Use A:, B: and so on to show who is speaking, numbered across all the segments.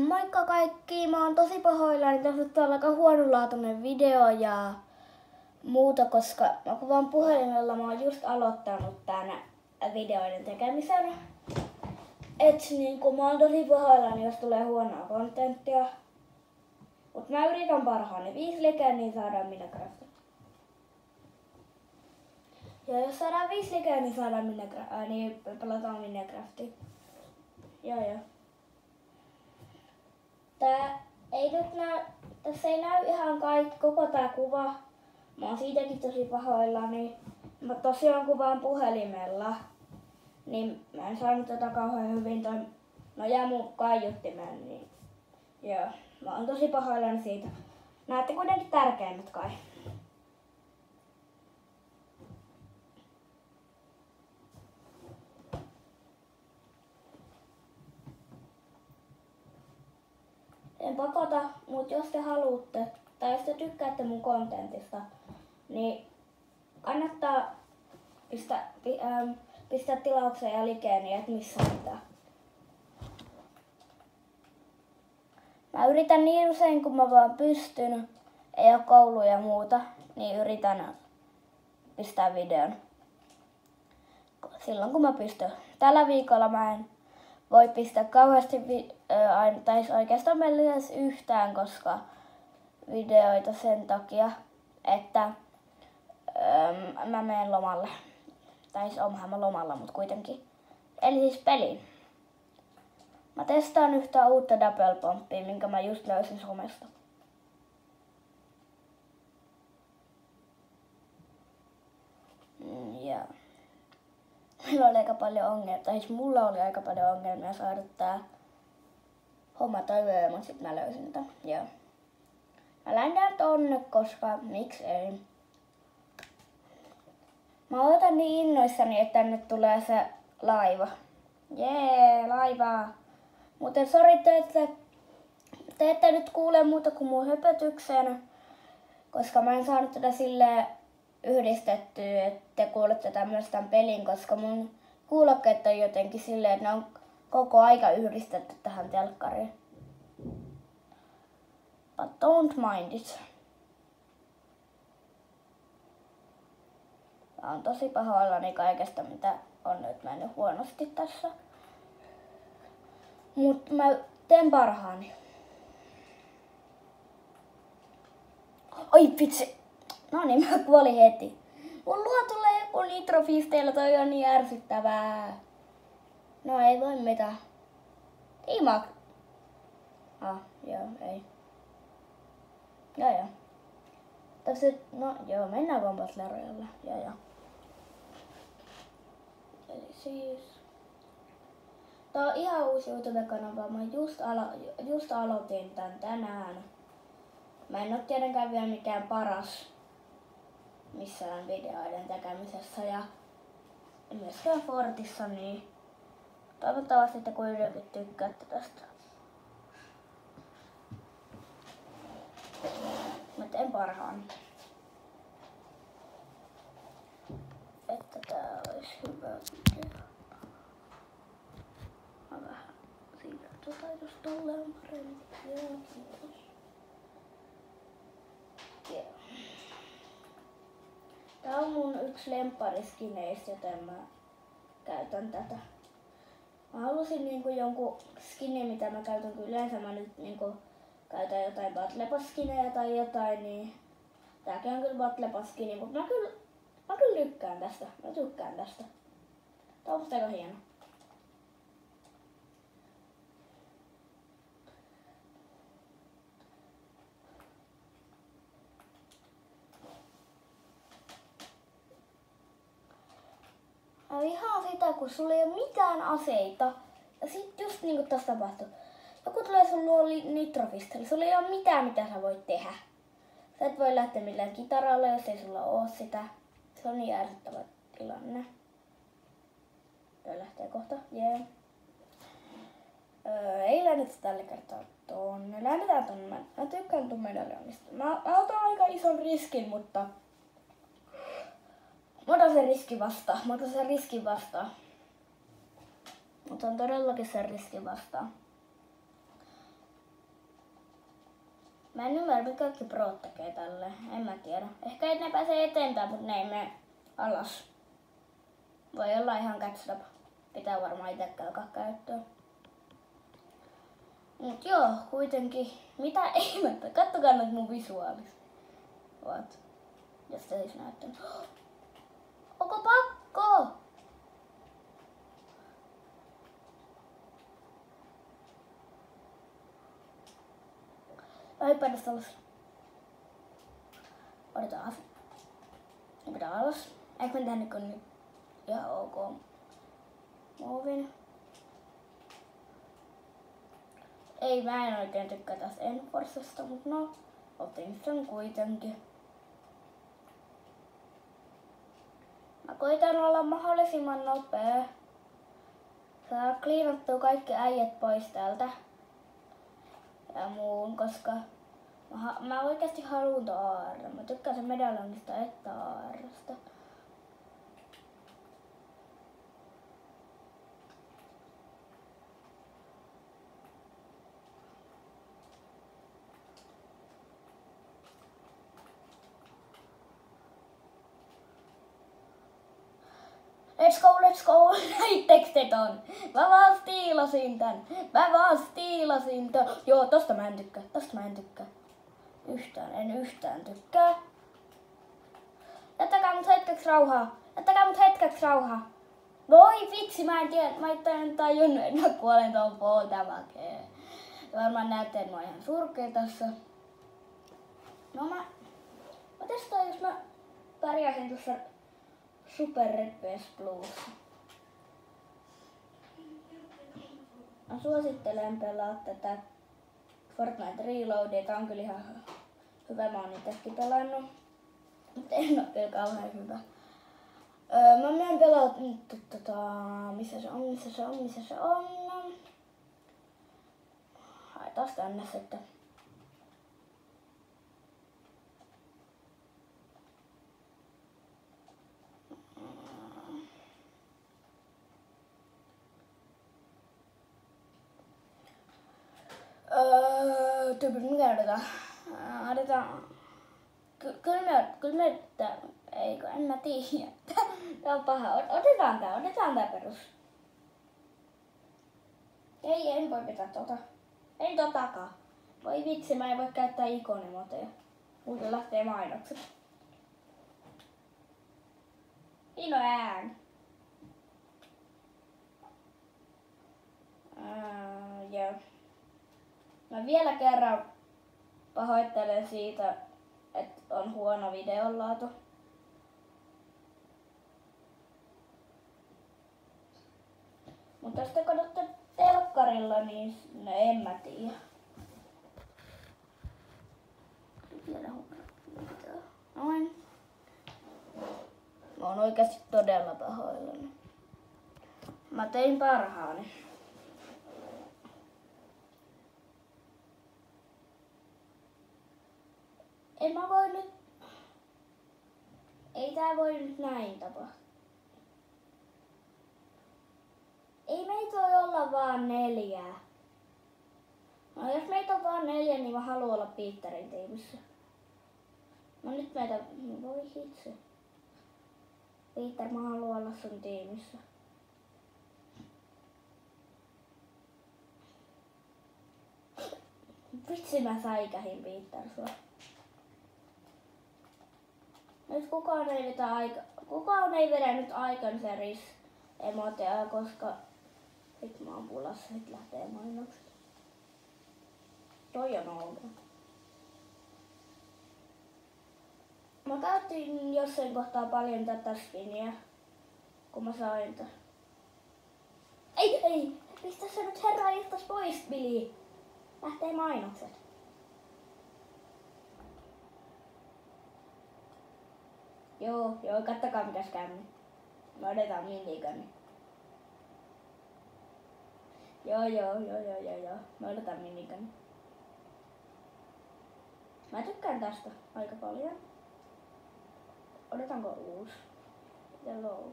A: Moikka kaikki, mä oon tosi pahoillani, tässä on aika huonolaatuinen video ja muuta, koska mä kuvaan puhelimella, mä oon just aloittanut tän videoiden tekemisen. Mä oon tosi pahoillani, jos tulee huonoa kontenttia. Mut mä yritän parhaani. 5 likeä, niin saadaan Minecraftia. Ja jos saadaan 5 likeä, niin saadaan niin pelataan Minecraftia. Joo. Tässä ei näy ihan koko tää kuva. Mä oon siitäkin tosi pahoillani. Mä tosiaan kuvaan puhelimella. Niin mä en saanut tätä kauhean hyvin jää mun kaiuttimeen. Niin joo, mä oon tosi pahoillani siitä. Näette kuitenkin tärkeimmät kai. En pakota, mutta jos te haluatte tai jos te tykkäätte mun kontentista, niin kannattaa pistää tilaukseen ja likeen, niin et missään mitään. Mä yritän niin usein kun mä vaan pystyn, ei oo kouluja ja muuta, niin yritän pistää videon. Silloin kun mä pystyn. Tällä viikolla mä en voi pistää kauheasti tai oikeastaan meillä edes yhtään, koska videoita sen takia, että mä menen lomalle. Tai onhan mä lomalla, mut kuitenkin. Eli siis peliin. Mä testaan yhtä uutta double pomppia, minkä mä just löysin somesta. Ja meillä oli aika paljon ongelmia, tai siis mulla oli aika paljon ongelmia saada tää homma toimimaan, mutta sit mä löysin tän. Joo. Mä lähdän tonne, koska miksei. Mä odotan niin innoissani, että tänne tulee se laiva. Jee, laivaa. Mutta sori, te ette nyt kuule muuta kuin mun höpötyksen, koska mä en saanut tätä silleen yhdistettyä, että te kuulette tämmöistä pelin, koska mun kuulokkeet on jotenkin silleen, että ne on koko aika yhdistetty tähän telkkariin. But don't mind it. Mä oon tosi pahoillani kaikesta, mitä on nyt mennyt huonosti tässä. Mut mä teen parhaani. Oi vitsi! No niin, mä kuolin heti. Mun luo tulee joku nitrofisteillä, toi on niin ärsyttävää. No ei voi mitään. Imak. Joo, ei. Joo. Tässä, no joo, mennään vaan Battle Royale. Joo. Eli siis tää on ihan uusi YouTube-kanava. Mä just aloitin tän tänään. Mä en oo tietenkään vielä mikään paras missään videoiden tekemisessä ja myöskään Fortissa, niin toivottavasti te kuitenkin tykkäätte tästä. Mä teen parhaani. Että tää olisi hyvä video. Mä vähän siirrän jos tolleen paremmin. Joo, kiitos. Yeah. Tää on mun yksi lemppariskineistä, joten mä käytän tätä. Mä halusin jonkun skinin, mitä mä käytän, kun yleensä mä nyt käytän jotain Battle Pass-skinejä tai jotain, niin tääkin on kyllä Battle Pass-skini, mutta mä kyllä tykkään tästä. Mä tykkään tästä. Tää on musta aika hieno. Mä vihaan sitä, kun sulla ei ole mitään aseita. Ja sit just niinku tossa tapahtuu. Joku tulee sun luo nitrofisteli. Sulla ei ole mitään, mitä sä voit tehdä. Sä et voi lähteä millään kitaralla, jos ei sulla oo sitä. Se on niin ärsyttävä tilanne. Toi lähtee kohta. Jee. Ei lähdetä tällä kertaa tonne. Lähdetään tonne. Mä tykkään ton medaljonista. Mä otan aika ison riskin, mutta mä otan sen riskin vastaan. Otan todellakin sen riskin vastaan. Mä en ymmärrä, mitä kaikki prot tekee tälleen. En mä tiedä. Ehkä ne pääsee eteenpäin, mutta ne ei mene alas. Voi olla ihan catch-up. Pitää varmaan itse alkaa käyttöä. Mut joo, kuitenkin. Mitä ihmettä? Kattokaa nyt mun visuaalis. What? Jos te siis näyttää. Onko pakko? Hyppädäs alas. Otetaan. Hypätään alas. Eikö me tehdä nyt ihan ok. Muovin. Ei, mä en oikein tykkää tästä Enforcesta, mutta no, otin sen kuitenkin. Mä koitan olla mahdollisimman nopea. Saa kliinattua kaikki äijät pois täältä. Ja muun, koska mä oikeasti haluun AR. Mä tykkään sen medaljonista että ARsta. Let's go, let's go! Näittekö te ton? Mä vaan stiilasin tän. Joo, tosta mä en tykkää. En yhtään tykkää. Jättäkää mut hetkeksi rauhaa. Voi vitsi, mä en tajunnut, että mä kuolen tuon poltamakeen. Varmaan näette, että mä oon ihan surkea tässä. No mä testaan, jos mä pärjäsin tuossa Super Red Plus. Mä suosittelen pelaa tätä Fortnite Reloadia. Tää on kyllä ihan hyvä, mä oon itsekin pelannut. Mutta en oo kyllä kauhean hyvä. Mä menen pelaa missä se on. Haetaan tänne sitten. Mikä otetaan? Kyllä me eikö, en mä tiedä. Tää on paha. Otetaan tää perus. Ei, en voi pitää tota. En totakaan. Voi vitsi, mä en voi käyttää ikonimoteja. Muuten lähtee mainokset. Ino ään. Joo. Mä vielä kerran pahoittelen siitä, että on huono videonlaatu. Mutta jos te katsotte telkkarilla, niin no en mä tiedä. Vielä noin. Mä oon oikeasti todella pahoillani. Mä tein parhaani. En mä voi nyt... Ei tää voi nyt näin tapahtua. Ei meitä voi olla vaan 4. No jos meitä on vaan 4, niin mä haluan olla Peterin tiimissä. No nyt meitä... Voi hitse. Peter, mä haluan olla sun tiimissä. Vitsi mä säikähin Peter sua. Nyt kukaan ei vedä nyt Iconseries emotea, koska sit mä oon pulassa, sit lähtee mainokset. Toi on outo. Mä käytin jossain kohtaa paljon tätä skinia, kun mä sain tän. Ei! Pistä se nyt herranjestas pois, Billy! Lähtee mainokset. Joo, kattokaa mitäs käymme. Me otetaan minigani. Joo. Me otetaan minigani. Mä tykkään tästä aika paljon. Odetaanko uusi? Ja load.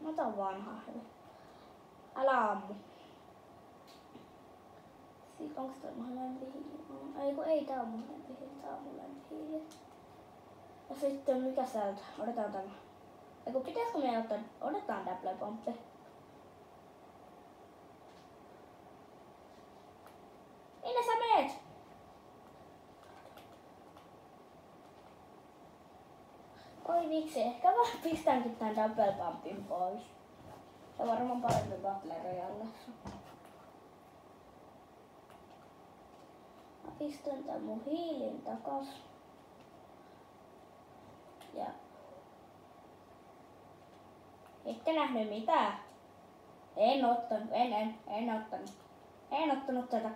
A: Mä otan vanhaa. Älä ammu. Siitä onks tää mun lempihiili? Ei kun ei tää on mun lempihiili, tää on mun lempihiili. Ja sitten mikä säältä? Otetaan tämä. Eiku pitäisikö meidän ottaa? Otetaan Double Pumppi. Minne sä meet? Oi vitsi, ehkä mä pistänkin tän Double Pumpin pois. Se on varmaan parempi Battle Royalessa. Mä pistän tän mun hiilin takas. Ja ette nähnyt mitään? En ottanut, en ottanut tätä.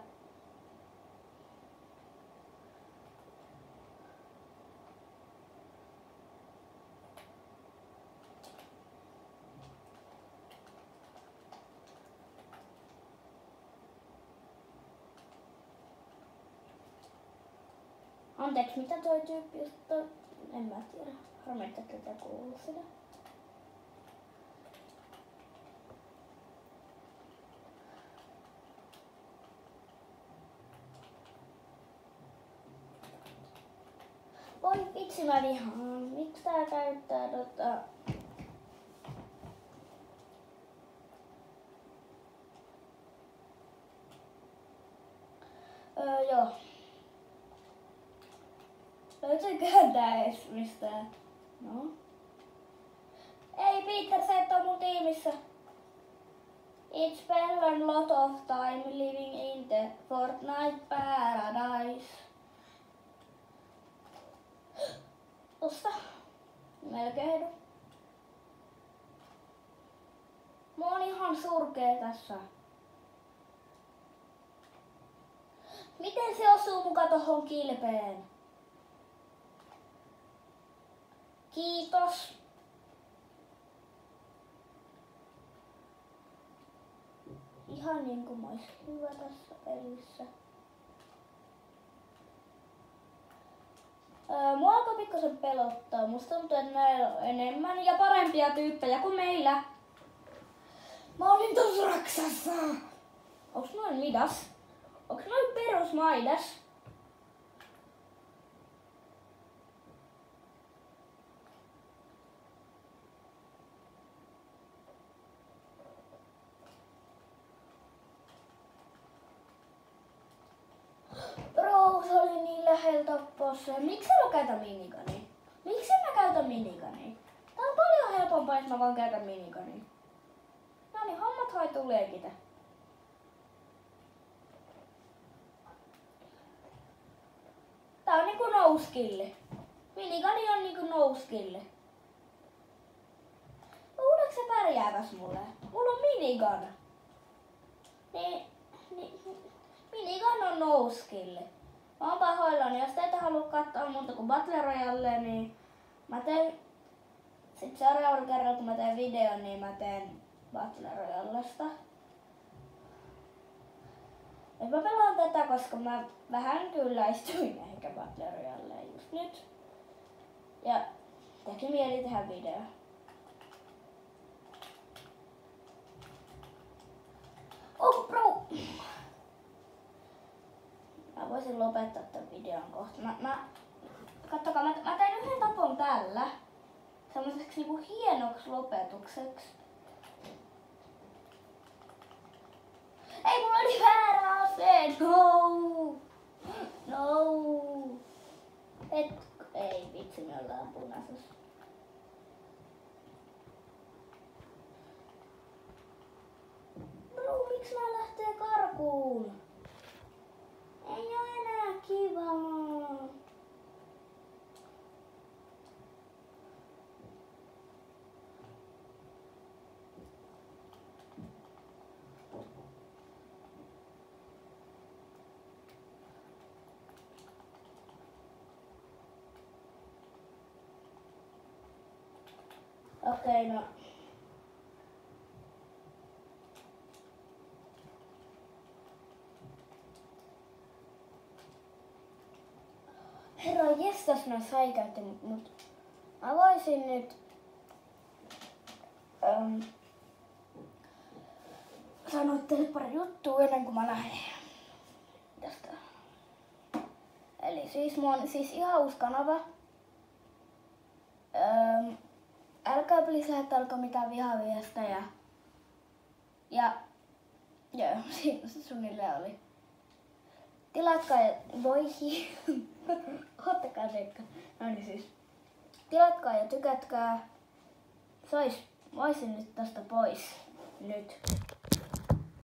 A: Anteeksi, mitä toi tyyppi just toi? En mä tiedä. Harmi, että tätä kuuluu sitä. Voi vitsi, mä vihaan. Miksi tää käyttää joo. Löytyyköhän tää edes mistään? No. Ei Peter, sä et oo mun tiimissä. It's spent a lot of time living in the Fortnite paradise. Tossa. Melkein. Mä oon ihan surkee tässä. Miten se osuu muka tohon kilpeen? Kiitos. Ihan niinku mä ois hyvä tässä pelissä. Mua alkoi pikkasen pelottaa. Musta tuntuu, että näillä on enemmän ja parempia tyyppejä kuin meillä. Mä olin tossa Raksassa. Onks noin Midas? Onks noin perus Midas? Bro, se oli niin lähellä tappaa se. Miksi mä käytän minigania? Miksi mä käytän minigania? Tää on paljon helpompaa, jos mä vaan käytän minigania. No niin, hommat hoituu leikitä. Tää on niinku no-skilli. Minigani on niinku no-skilli. Luuleeko se pärjääväs mulle? Mulla on minigun. Minigun on no-skilli. Mä oon pahoillani. Jos te ette halua katsoa muuta kuin Battle Royale, niin mä teen sit seuraavalla kerralla kun mä teen videon, niin mä teen Battle Royalesta. Nyt mä pelaan tätä, koska mä vähän kylläistyin ehkä Battle Royaleen just nyt. Ja teki mieli tehdä video. Oh bro! Mä voisin lopettaa tämän videon kohta. Kattokaa, mä tein yhden tapon tällä. Semmoiseksi niinku hienoksi lopetukseksi. Ei, mulla oli väärä ase! No! No! Ei vitsi, me ollaan punaisessa. Bro, miksi mä lähtee karkuun? Ei oo enää kivaa. Okei, no. Herra jestas, mä säikäytin, mut mä voisin nyt sanoa teille pari juttua ennen kuin mä lähden. tästä. Eli siis mulla on siis ihan uusi kanava. Älkää please lähettäkö mitään vihaviestejä. Ja joo, siinä suunnilleen oli. Tilatkaa ja voihi. Ottakaa seikka. No niin siis. Tilatkaa ja tykätkää. Mä oisin nyt tästä pois. Nyt.